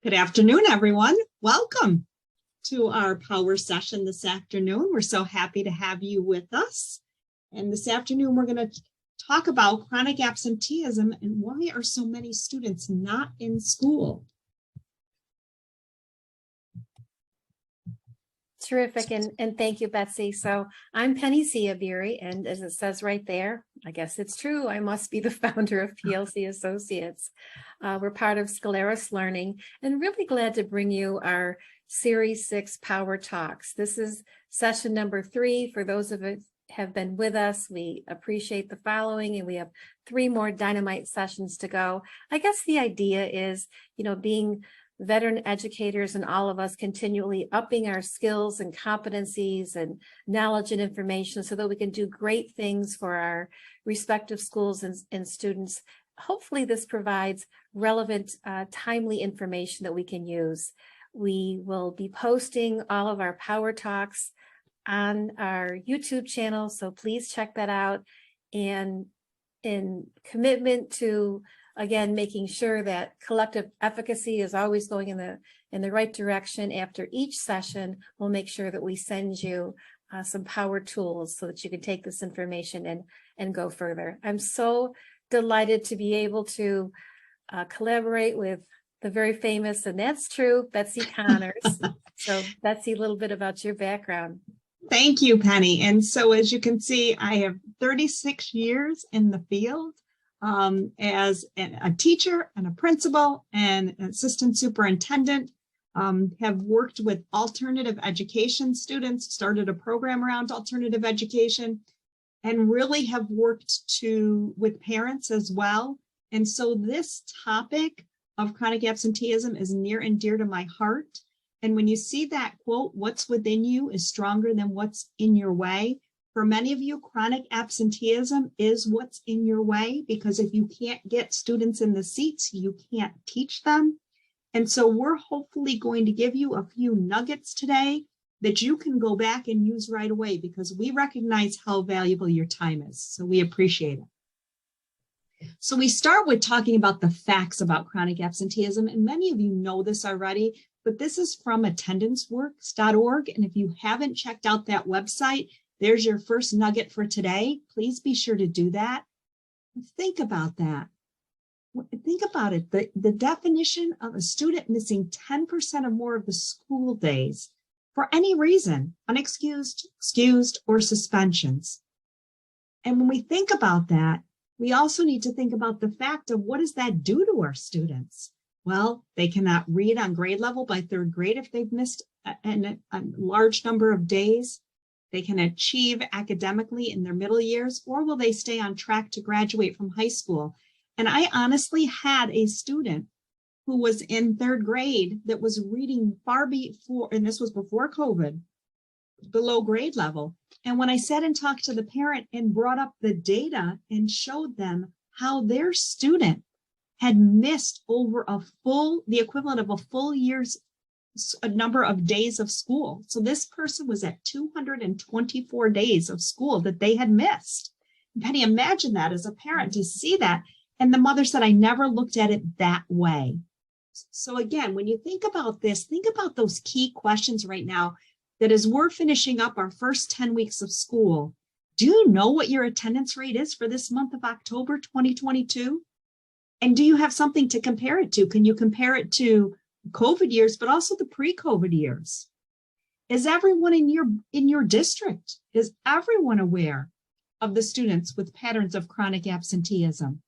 Good afternoon, everyone. Welcome to our power session this afternoon. We're so happy to have you with us. And this afternoon, we're going to talk about chronic absenteeism and why are so many students not in school. Terrific, and thank you, Betsy. So I'm Penny Ciabieri, and as it says right there, I guess it's true, I must be the founder of PLC Associates. We're part of Scaleris Learning, and really glad to bring you our Series 6 Power Talks. This is session number 3. For those of us who have been with us, we appreciate the following, and we have 3 more dynamite sessions to go. I guess the idea is, being veteran educators and all of us continually upping our skills and competencies and knowledge and information so that we can do great things for our respective schools and students. Hopefully this provides relevant, timely information that we can use. We will be posting all of our Power Talks on our YouTube channel, so please check that out. And in commitment to again, making sure that collective efficacy is always going in the right direction. After each session, we'll make sure that we send you some power tools so that you can take this information and go further. I'm so delighted to be able to collaborate with the very famous, and that's true, Betsy Connors. So Betsy, a little bit about your background. Thank you, Penny. And so as you can see, I have 36 years in the field. As a teacher and a principal and an assistant superintendent, have worked with alternative education students, started a program around alternative education, and really have worked with parents as well. And so this topic of chronic absenteeism is near and dear to my heart. And when you see that quote, "What's within you is stronger than what's in your way," for many of you, chronic absenteeism is what's in your way, because if you can't get students in the seats, you can't teach them. And so we're hopefully going to give you a few nuggets today that you can go back and use right away, because we recognize how valuable your time is. So we appreciate it. So we start with talking about the facts about chronic absenteeism. And many of you know this already, but this is from attendanceworks.org. And if you haven't checked out that website, there's your first nugget for today. Please be sure to do that. Think about that. Think about it. The definition of a student missing 10% or more of the school days for any reason, unexcused, excused, or suspensions. And when we think about that, we also need to think about the fact of what does that do to our students? Well, they cannot read on grade level by 3rd grade if they've missed a large number of days. They can achieve academically in their middle years, or will they stay on track to graduate from high school? And I honestly had a student who was in 3rd grade that was reading far before, and this was before COVID, below grade level. And when I sat and talked to the parent and brought up the data and showed them how their student had missed over the equivalent of a full year's a number of days of school. So this person was at 224 days of school that they had missed. Penny, imagine that as a parent to see that. And the mother said, "I never looked at it that way." So again, when you think about this, think about those key questions right now, that as we're finishing up our first 10 weeks of school, do you know what your attendance rate is for this month of October 2022? And do you have something to compare it to? Can you compare it to COVID years, but also the pre-COVID years? Is everyone in your district, is everyone aware of the students with patterns of chronic absenteeism?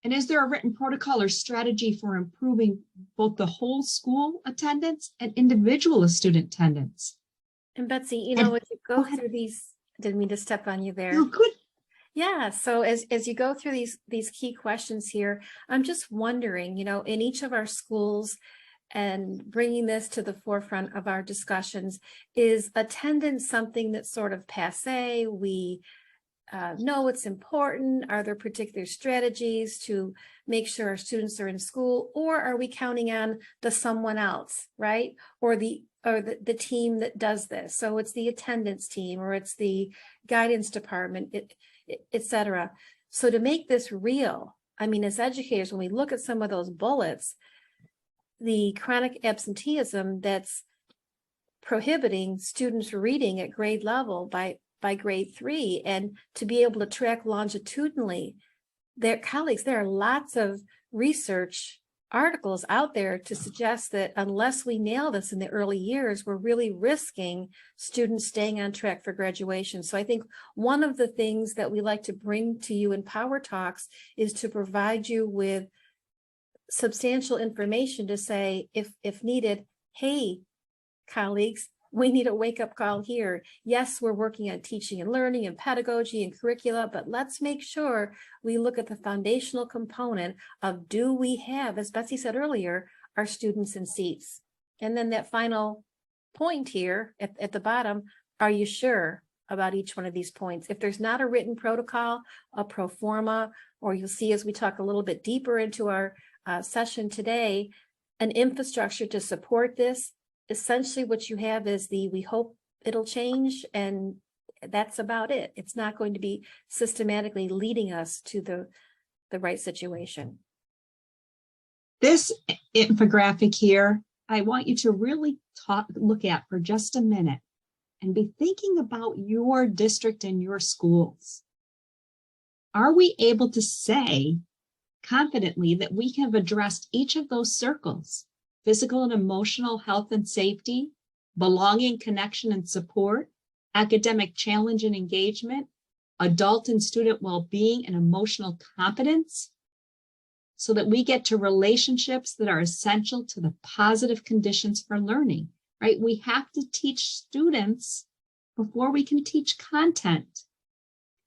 And is there a written protocol or strategy for improving both the whole school attendance and individual student attendance? And Betsy, as you go through these, I didn't mean to step on you there. Oh, good. Yeah, so as you go through these key questions here, I'm just wondering, in each of our schools, and bringing this to the forefront of our discussions, is attendance something that's sort of passé? We know it's important. Are there particular strategies to make sure our students are in school, or are we counting on the someone else, right? Or the team that does this? So it's the attendance team, or it's the guidance department, etc. So to make this real, I mean, as educators, when we look at some of those bullets, the chronic absenteeism that's prohibiting students reading at grade level by grade 3, and to be able to track longitudinally their colleagues. There are lots of research articles out there to suggest that unless we nail this in the early years, we're really risking students staying on track for graduation. So I think one of the things that we like to bring to you in Power Talks is to provide you with substantial information to say, if needed, hey, colleagues, we need a wake-up call here. Yes, we're working on teaching and learning and pedagogy and curricula, but let's make sure we look at the foundational component of, do we have, as Betsy said earlier, our students in seats? And then that final point here at the bottom, are you sure about each one of these points? If there's not a written protocol, a pro forma, or you'll see as we talk a little bit deeper into our session today, an infrastructure to support this, essentially what you have is we hope it'll change, and that's about it. It's not going to be systematically leading us to the right situation. This infographic here, I want you to really look at for just a minute and be thinking about your district and your schools. Are we able to say confidently that we have addressed each of those circles? Physical and emotional health and safety, belonging, connection, and support, academic challenge and engagement, adult and student well-being, and emotional competence, so that we get to relationships that are essential to the positive conditions for learning, right? We have to teach students before we can teach content.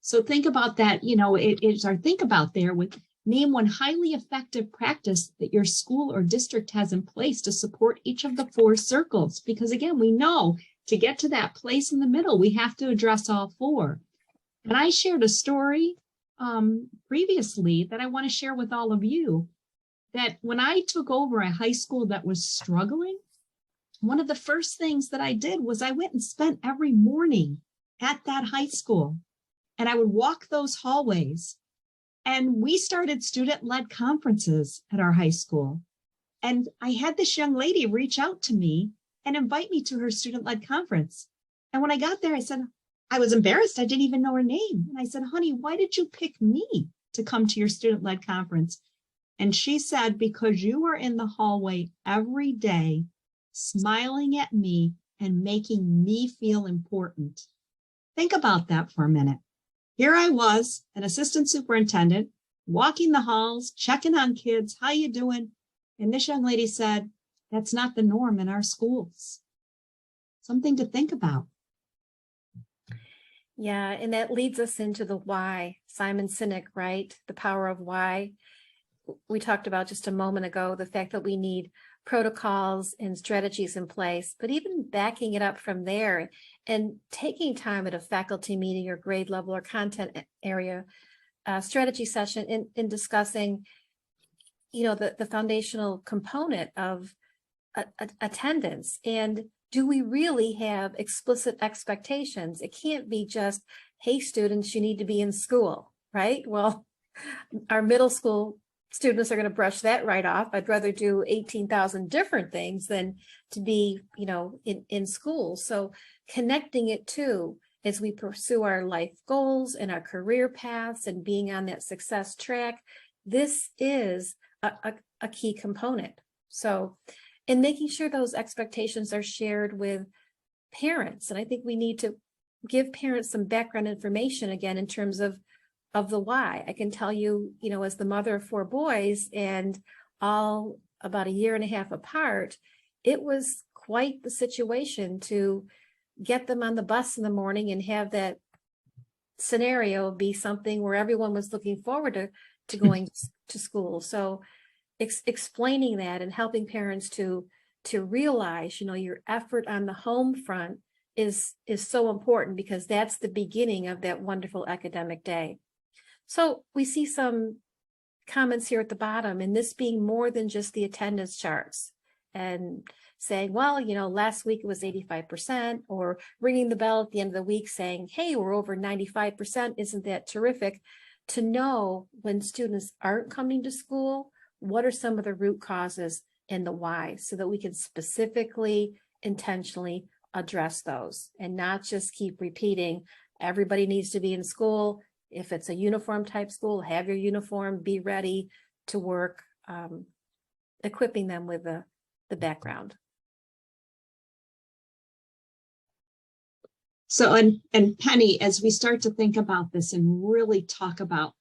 So think about that, it's our think about there with name one highly effective practice that your school or district has in place to support each of the 4 circles. Because again, we know to get to that place in the middle, we have to address all 4. And I shared a story previously that I want to share with all of you, that when I took over a high school that was struggling, one of the first things that I did was I went and spent every morning at that high school, and I would walk those hallways. And we started student-led conferences at our high school. And I had this young lady reach out to me and invite me to her student-led conference. And when I got there, I said, I was embarrassed. I didn't even know her name. And I said, honey, why did you pick me to come to your student-led conference? And she said, because you are in the hallway every day, smiling at me and making me feel important. Think about that for a minute. Here I was, an assistant superintendent, walking the halls, checking on kids, how you doing? And this young lady said, that's not the norm in our schools. Something to think about. Yeah, and that leads us into the why. Simon Sinek, right? The power of why. We talked about just a moment ago, the fact that we need protocols and strategies in place, but even backing it up from there and taking time at a faculty meeting or grade level or content area strategy session in discussing, the foundational component of attendance. And do we really have explicit expectations? It can't be just, hey, students, you need to be in school, right? Well, our middle school students are going to brush that right off. I'd rather do 18,000 different things than to be, in school. So connecting it to, as we pursue our life goals and our career paths and being on that success track, this is a key component. So, and making sure those expectations are shared with parents. And I think we need to give parents some background information again in terms of the why. I can tell you, as the mother of 4 boys and all about a year and a half apart, it was quite the situation to get them on the bus in the morning and have that scenario be something where everyone was looking forward to going to school. So explaining that and helping parents to realize, your effort on the home front is so important, because that's the beginning of that wonderful academic day. So we see some comments here at the bottom, and this being more than just the attendance charts and saying, well, last week it was 85%, or ringing the bell at the end of the week saying, hey, we're over 95%. Isn't that terrific? To know when students aren't coming to school, what are some of the root causes and the why, so that we can specifically, intentionally address those and not just keep repeating, everybody needs to be in school. If it's a uniform type school, have your uniform, be ready to work, equipping them with the background. So, and Penny, as we start to think about this and really talk about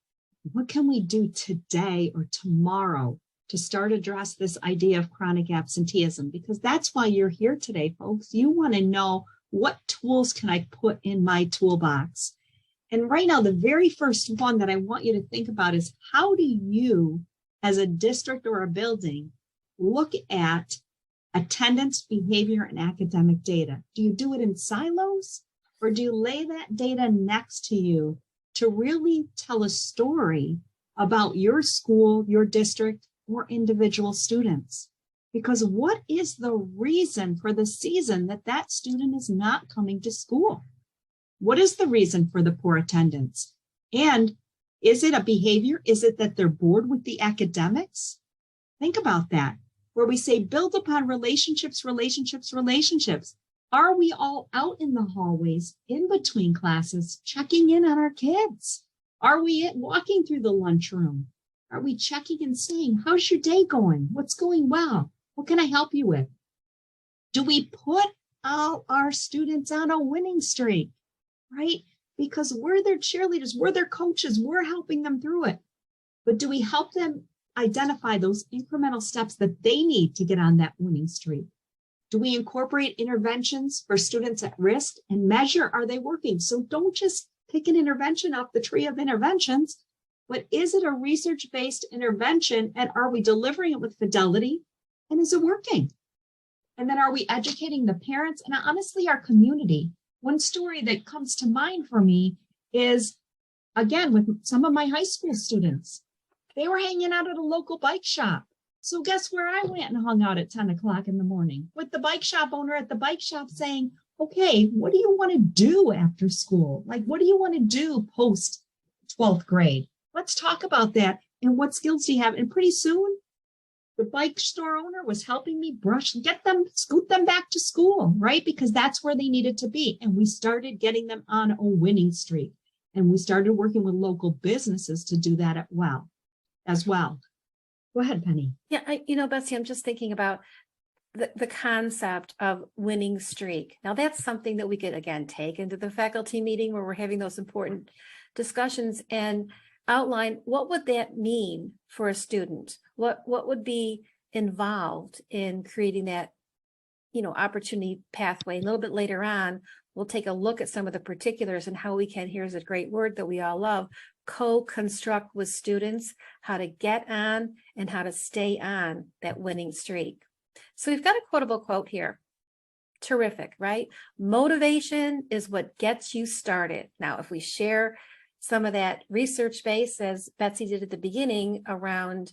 what can we do today or tomorrow to start address this idea of chronic absenteeism, because that's why you're here today, folks. You want to know, what tools can I put in my toolbox? And right now, the very first one that I want you to think about is, how do you, as a district or a building, look at attendance, behavior, and academic data? Do you do it in silos, or do you lay that data next to you to really tell a story about your school, your district, or individual students? Because what is the reason for the season that that student is not coming to school? What is the reason for the poor attendance? And is it a behavior? Is it that they're bored with the academics? Think about that, where we say build upon relationships, relationships, relationships. Are we all out in the hallways in between classes checking in on our kids? Are we walking through the lunchroom? Are we checking and saying, how's your day going? What's going well? What can I help you with? Do we put all our students on a winning streak, right? Because we're their cheerleaders, we're their coaches, we're helping them through it. But do we help them identify those incremental steps that they need to get on that winning streak? Do we incorporate interventions for students at risk and measure, are they working? So don't just pick an intervention off the tree of interventions, but is it a research-based intervention, and are we delivering it with fidelity, and is it working? And then are we educating the parents and honestly our community? One story that comes to mind for me is, again, with some of my high school students. They were hanging out at a local bike shop. So guess where I went and hung out at 10 o'clock in the morning? With the bike shop owner at the bike shop saying, okay, what do you want to do after school? Like, what do you want to do post 12th grade? Let's talk about that. And what skills do you have? And pretty soon, the bike store owner was helping me scoot them back to school, right? Because that's where they needed to be. And we started getting them on a winning streak. And we started working with local businesses to do that as well. Go ahead, Penny. Yeah, Betsy, I'm just thinking about the concept of winning streak. Now, that's something that we could, again, take into the faculty meeting where we're having those important discussions and outline what would that mean for a student? What would be involved in creating that, opportunity pathway? A little bit later on, we'll take a look at some of the particulars and how we can, here's a great word that we all love, co-construct with students how to get on and how to stay on that winning streak. So we've got a quotable quote here. Terrific, right? Motivation is what gets you started. Now, if we share some of that research base, as Betsy did at the beginning, around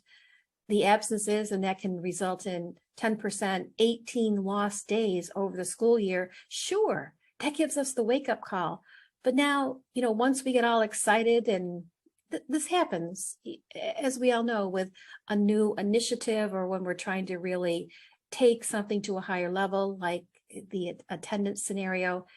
the absences, and that can result in 10%, 18 lost days over the school year, sure, that gives us the wake-up call. But now, once we get all excited, and this happens, as we all know, with a new initiative or when we're trying to really take something to a higher level, like the attendance scenario,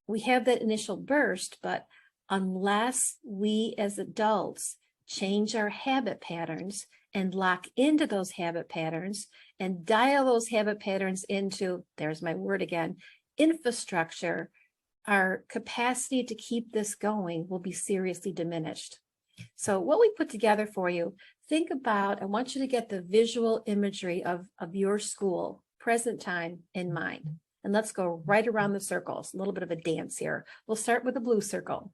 we have that initial burst, but unless we as adults change our habit patterns and lock into those habit patterns and dial those habit patterns into, there's my word again, infrastructure, our capacity to keep this going will be seriously diminished. So what we put together for you, think about, I want you to get the visual imagery of your school, present time in mind. And let's go right around the circles, a little bit of a dance here. We'll start with the blue circle.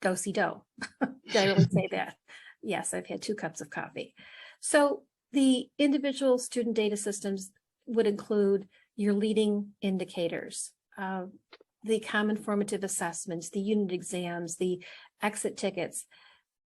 Do-si-do. Did I really say that? Yes, I've had 2 cups of coffee. So the individual student data systems would include your leading indicators, the common formative assessments, the unit exams, the exit tickets,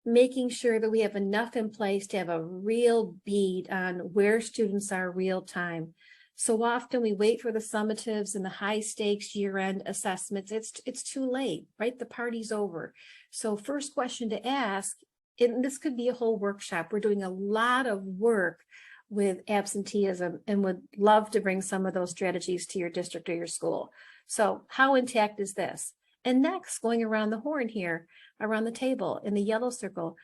making sure that we have enough in place to have a real bead on where students are real time. So often we wait for the summatives and the high stakes year-end assessments. It's too late, right? The party's over. So first question to ask, and this could be a whole workshop. We're doing a lot of work with absenteeism and would love to bring some of those strategies to your district or your school. So how intact is this? And next, going around the horn here, around the table in the yellow circle,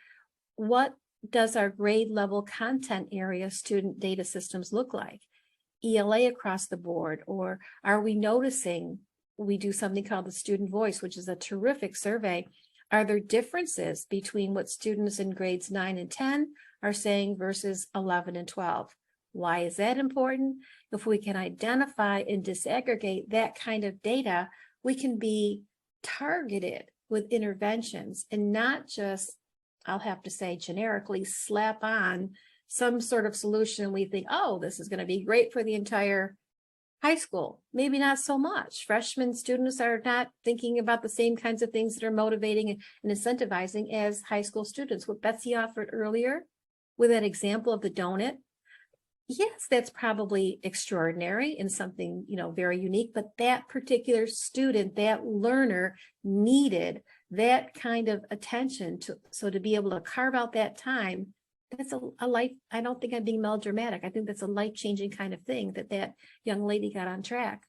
what does our grade level content area student data systems look like? ELA across the board, or are we noticing, we do something called the student voice, which is a terrific survey. Are there differences between what students in grades 9 and 10 are saying versus 11 and 12? Why is that important? If we can identify and disaggregate that kind of data, we can be targeted with interventions and not just, I'll have to say generically, slap on some sort of solution. We think, oh, this is going to be great for the entire high school. Maybe not so much. Freshman students are not thinking about the same kinds of things that are motivating and incentivizing as high school students. What Betsy offered earlier with that example of the donut, yes, that's probably extraordinary and something, very unique, but that particular student, that learner needed that kind of attention to be able to carve out that time. That's a life. I don't think I'm being melodramatic. I think that's a life-changing kind of thing that young lady got on track.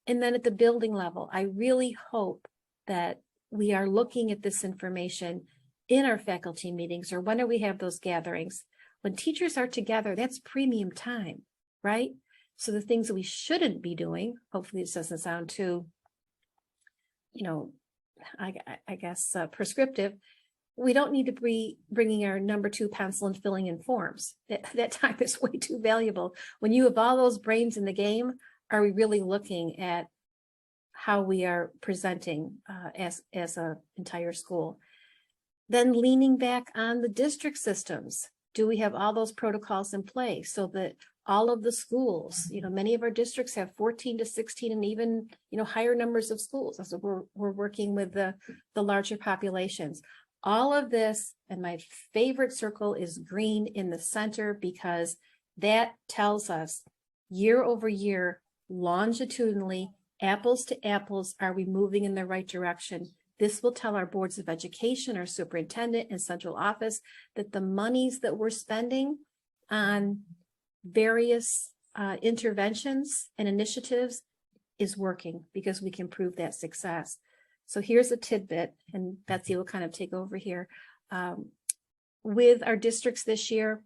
And then at the building level, I really hope that we are looking at this information in our faculty meetings or whenever we have those gatherings. When teachers are together, that's premium time, right? So the things that we shouldn't be doing, hopefully this doesn't sound too, I guess prescriptive. We don't need to be bringing our number 2 pencil and filling in forms. That time is way too valuable. When you have all those brains in the game, are we really looking at how we are presenting as an entire school? Then leaning back on the district systems. Do we have all those protocols in place so that all of the schools, many of our districts have 14 to 16 and even, higher numbers of schools. So we're working with the larger populations. All of this, and my favorite circle is green in the center, because that tells us year over year, longitudinally, apples to apples, are we moving in the right direction? This will tell our boards of education, our superintendent and central office that the monies that we're spending on various interventions and initiatives is working, because we can prove that success. So here's a tidbit, and Betsy will kind of take over here. With our districts this year,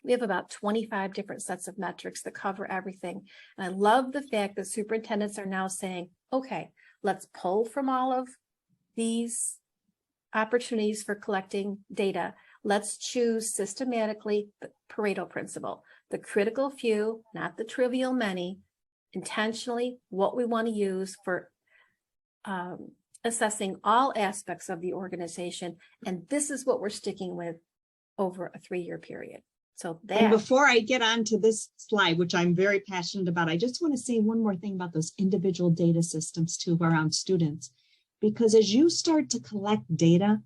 we have about 25 different sets of metrics that cover everything. And I love the fact that superintendents are now saying, okay, let's pull from all of these opportunities for collecting data. Let's choose systematically the Pareto principle, the critical few, not the trivial many, intentionally what we want to use for assessing all aspects of the organization. And this is what we're sticking with over a 3-year period. So and before I get on to this slide, which I'm very passionate about, I just want to say one more thing about those individual data systems too around students. Because as you start to collect data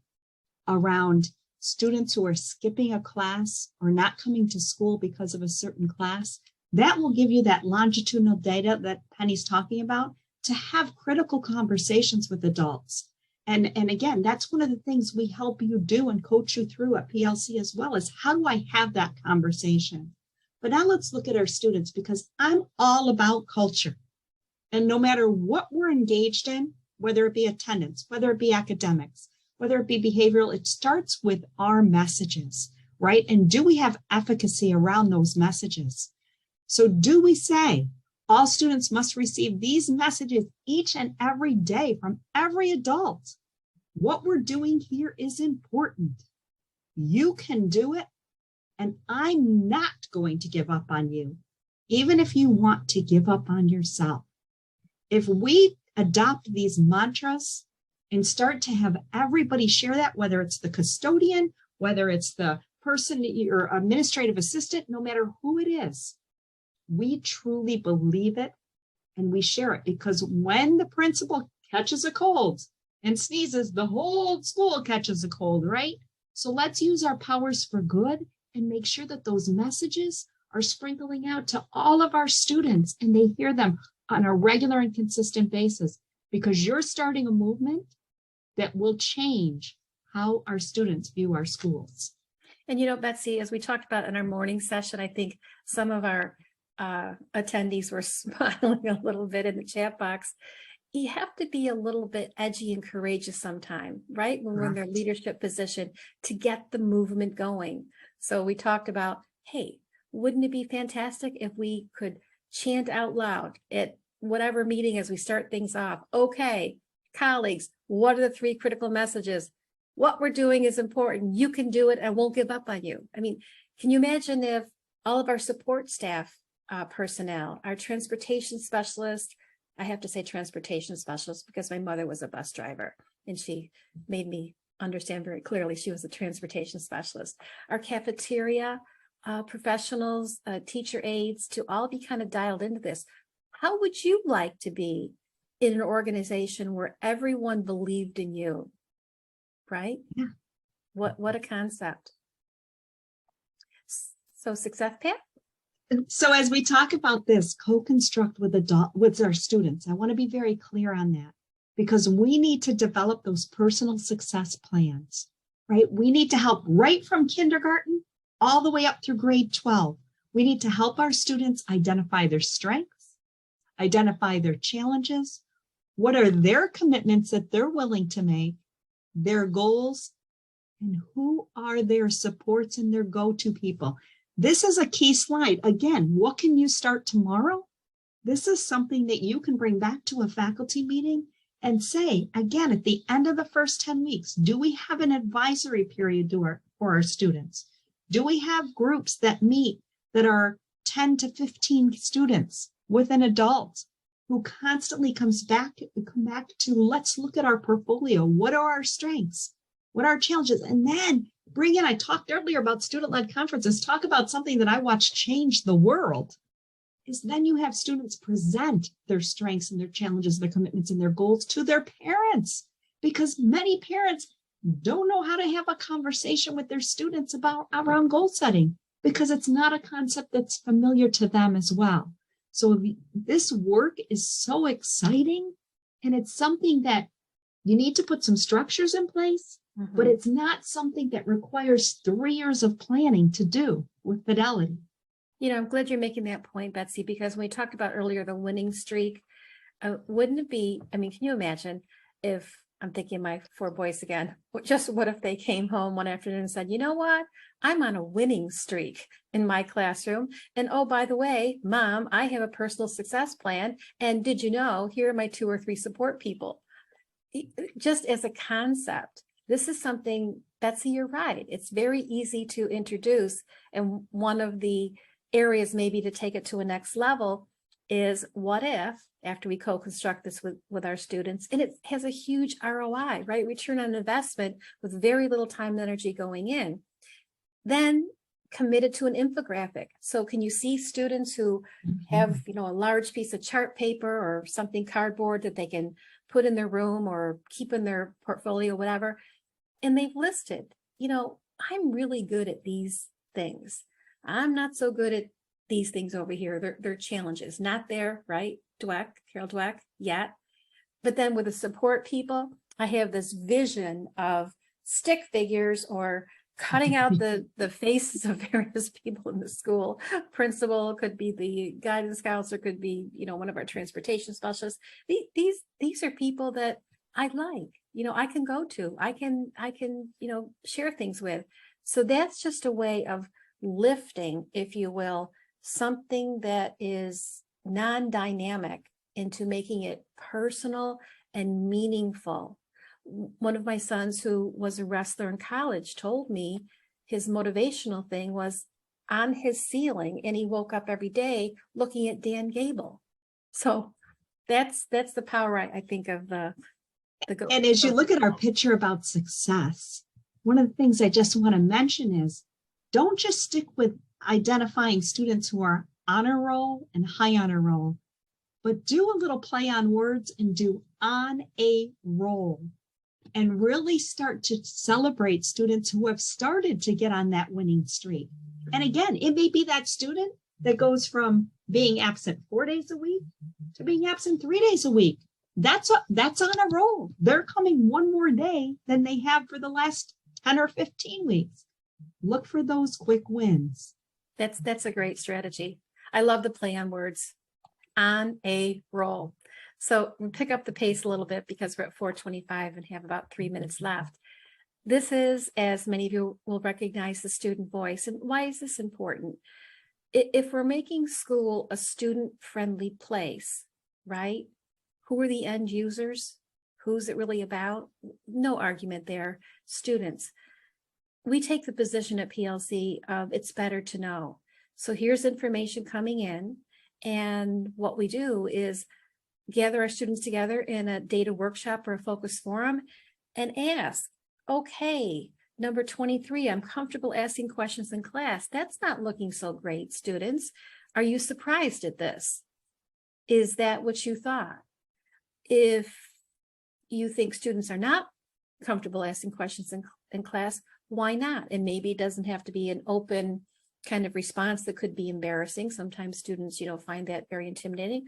around students who are skipping a class or not coming to school because of a certain class, that will give you that longitudinal data that Penny's talking about to have critical conversations with adults. And again, that's one of the things we help you do and coach you through at PLC as well, is how do I have that conversation? But now let's look at our students, because I'm all about culture. And no matter what we're engaged in, whether it be attendance, whether it be academics, whether it be behavioral, it starts with our messages, right? And do we have efficacy around those messages? So do we say all students must receive these messages each and every day from every adult? What we're doing here is important. You can do it, and I'm not going to give up on you, even if you want to give up on yourself. If we adopt these mantras and start to have everybody share that, whether it's the custodian, whether it's the person, your administrative assistant, no matter who it is, we truly believe it and we share it. Because when the principal catches a cold and sneezes, the whole school catches a cold, right? So let's use our powers for good and make sure that those messages are sprinkling out to all of our students and they hear them on a regular and consistent basis, because you're starting a movement that will change how our students view our schools. And, Betsy, as we talked about in our morning session, I think some of our attendees were smiling a little bit in the chat box. You have to be a little bit edgy and courageous sometime, right? When we're in their leadership position to get the movement going. So we talked about, hey, wouldn't it be fantastic if we could chant out loud at whatever meeting as we start things off? Okay, colleagues, what are the 3 critical messages? What we're doing is important. You can do it and we'll give up on you. I mean, can you imagine if all of our support staff personnel, our transportation specialists, I have to say transportation specialist because my mother was a bus driver and she made me understand very clearly she was a transportation specialist. Our cafeteria professionals, teacher aides, to all be kind of dialed into this. How would you like to be in an organization where everyone believed in you? Right? Yeah. What a concept. So success, Pat? So as we talk about this, co-construct with our students, I want to be very clear on that because we need to develop those personal success plans, right? We need to help right from kindergarten all the way up through grade 12. We need to help our students identify their strengths, identify their challenges, what are their commitments that they're willing to make, their goals, and who are their supports and their go-to people. This is a key slide. Again, what can you start tomorrow? This is something that you can bring back to a faculty meeting and say, again, at the end of the first 10 weeks, do we have an advisory period for our students? Do we have groups that meet that are 10 to 15 students with an adult who constantly come back to, let's look at our portfolio. What are our strengths? What are our challenges? And then bring in, I talked earlier about student-led conferences, talk about something that I watched change the world, is then you have students present their strengths and their challenges, their commitments and their goals to their parents, because many parents don't know how to have a conversation with their students around goal setting because it's not a concept that's familiar to them as well. So this work is so exciting, and it's something that you need to put some structures in place, but it's not something that requires 3 years of planning to do with fidelity. I'm glad you're making that point, Betsy, because when we talked about earlier the winning streak, wouldn't it be, can you imagine if, I'm thinking my 4 boys again, just what if they came home one afternoon and said, you know what, I'm on a winning streak in my classroom. And oh, by the way, Mom, I have a personal success plan. And did you know, here are my 2 or 3 support people. Just as a concept, this is something, Betsy, you're right. It's very easy to introduce. And one of the areas maybe to take it to a next level is what if, after we co-construct this with our students, and it has a huge ROI, right? Return on investment with very little time and energy going in, then committed to an infographic. So can you see students who have, a large piece of chart paper or something cardboard that they can put in their room or keep in their portfolio, whatever, and they've listed, I'm really good at these things. I'm not so good at these things over here. They're challenges, not there, right? Carol Dweck, yet. But then with the support people, I have this vision of stick figures or cutting out the faces of various people in the school. Principal could be the guidance counselor, could be, one of our transportation specialists. These are people that I like, I can go to, I can, share things with. So that's just a way of lifting, if you will, something that is non-dynamic into making it personal and meaningful. One of my sons who was a wrestler in college told me his motivational thing was on his ceiling, and he woke up every day looking at Dan Gable. So that's the power, I think, of the and as you look at our picture about success, one of the things I just want to mention is don't just stick with identifying students who are honor roll and high honor roll, but do a little play on words and do on a roll and really start to celebrate students who have started to get on that winning streak. And again, it may be that student that goes from being absent 4 days a week to being absent 3 days a week. That's on a roll. They're coming one more day than they have for the last 10 or 15 weeks. Look for those quick wins. That's a great strategy. I love the play on words. On a roll. So we'll pick up the pace a little bit because we're at 4:25 and have about 3 minutes left. This is, as many of you will recognize, the student voice. And why is this important? If we're making school a student-friendly place, right? Who are the end users? Who's it really about? No argument there. Students. We take the position at PLC of it's better to know. So here's information coming in. And what we do is gather our students together in a data workshop or a focus forum and ask, okay, number 23, I'm comfortable asking questions in class. That's not looking so great, students. Are you surprised at this? Is that what you thought? If you think students are not comfortable asking questions in class, why not? And maybe it doesn't have to be an open kind of response that could be embarrassing. Sometimes students, find that very intimidating.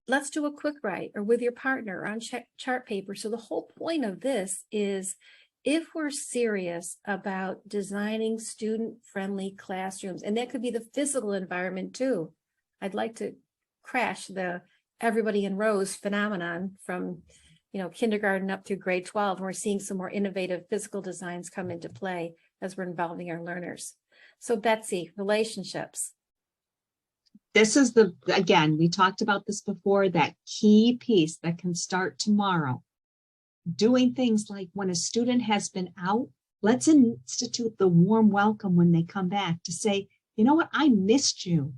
Let's do a quick write or with your partner on chart paper. So the whole point of this is if we're serious about designing student-friendly classrooms, and that could be the physical environment too. I'd like to crash the everybody in rows phenomenon from kindergarten up through grade 12. And we're seeing some more innovative physical designs come into play as we're involving our learners. So Betsy, relationships. This is again, we talked about this before, that key piece that can start tomorrow. Doing things like when a student has been out, let's institute the warm welcome when they come back to say, you know what, I missed you.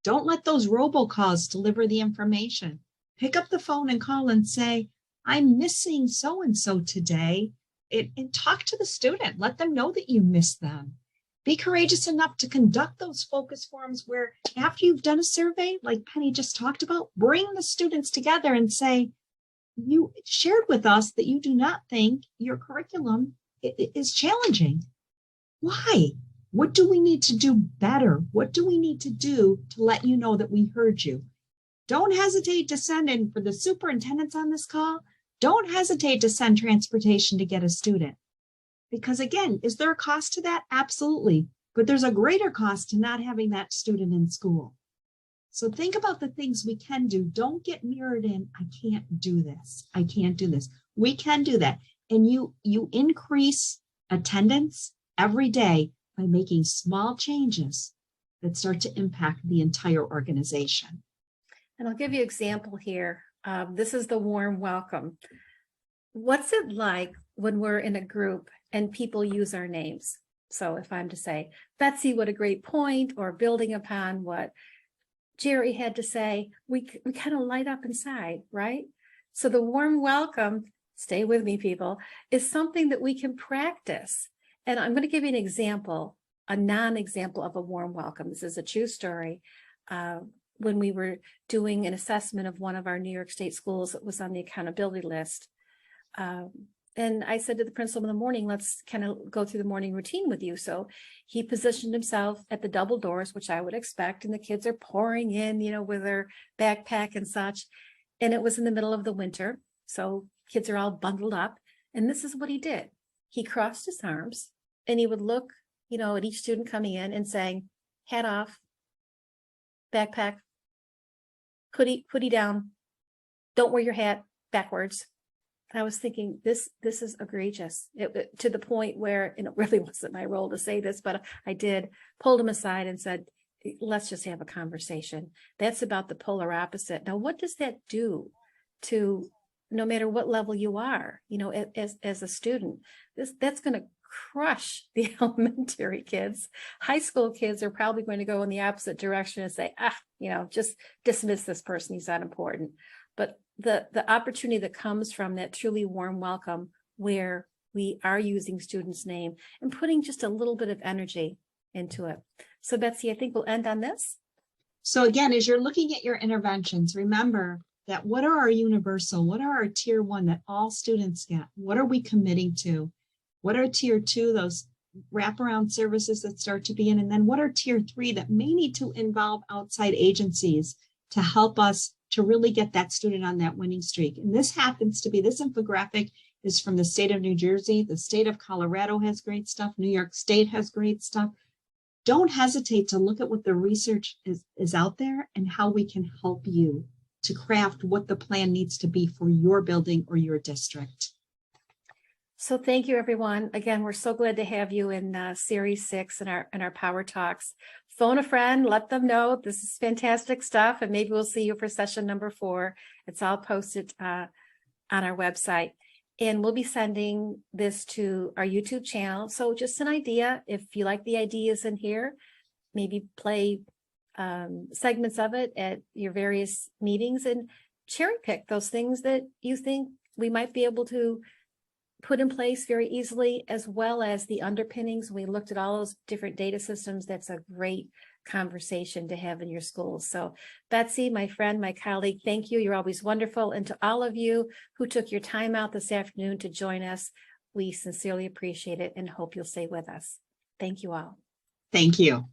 Don't let those robocalls deliver the information. Pick up the phone and call and say, I'm missing so-and-so today. And talk to the student. Let them know that you miss them. Be courageous enough to conduct those focus forums where after you've done a survey, like Penny just talked about, bring the students together and say, you shared with us that you do not think your curriculum is challenging. Why? What do we need to do better? What do we need to do to let you know that we heard you? Don't hesitate to send in for the superintendents on this call. Don't hesitate to send transportation to get a student. Because again, is there a cost to that? Absolutely. But there's a greater cost to not having that student in school. So think about the things we can do. Don't get mirrored in, I can't do this. I can't do this. We can do that. And you increase attendance every day by making small changes that start to impact the entire organization. And I'll give you an example here. This is the warm welcome. What's it like when we're in a group and people use our names? So if I'm to say, Betsy, what a great point, or building upon what Jerry had to say, we kind of light up inside, right? So the warm welcome, stay with me, people, is something that we can practice. And I'm going to give you an example, a non-example of a warm welcome. This is a true story. When we were doing an assessment of one of our New York State schools that was on the accountability list. And I said to the principal in the morning, let's kind of go through the morning routine with you. So he positioned himself at the double doors, which I would expect. And the kids are pouring in, with their backpack and such. And it was in the middle of the winter. So kids are all bundled up. And this is what he did. He crossed his arms and he would look, at each student coming in and saying, hat off, backpack, hoodie down, don't wear your hat backwards. I was thinking, this is egregious, to the point where, it really wasn't my role to say this, but I did, pulled him aside and said, let's just have a conversation. That's about the polar opposite. Now, what does that do to, no matter what level you are, as a student? That's going to crush the elementary kids. High school kids are probably going to go in the opposite direction and say, just dismiss this person, he's not important. But the opportunity that comes from that truly warm welcome, where we are using students' name and putting just a little bit of energy into it. So Betsy, I think we'll end on this. So again, as you're looking at your interventions, remember that what are our universal, what are our tier 1 that all students get? What are we committing to? What are tier 2, those wraparound services that start to be in? And then what are tier 3 that may need to involve outside agencies to help us to really get that student on that winning streak? And this happens to be, this infographic is from the state of New Jersey. The state of Colorado has great stuff. New York State has great stuff. Don't hesitate to look at what the research is out there and how we can help you to craft what the plan needs to be for your building or your district. So thank you, everyone. Again, we're so glad to have you in Series 6 in our Power Talks. Phone a friend, let them know this is fantastic stuff, and maybe we'll see you for session number 4. It's all posted on our website. And we'll be sending this to our YouTube channel. So just an idea, if you like the ideas in here, maybe play segments of it at your various meetings and cherry pick those things that you think we might be able to put in place very easily, as well as the underpinnings. We looked at all those different data systems. That's a great conversation to have in your schools. So Betsy, my friend, my colleague, thank you. You're always wonderful. And to all of you who took your time out this afternoon to join us, we sincerely appreciate it and hope you'll stay with us. Thank you all. Thank you.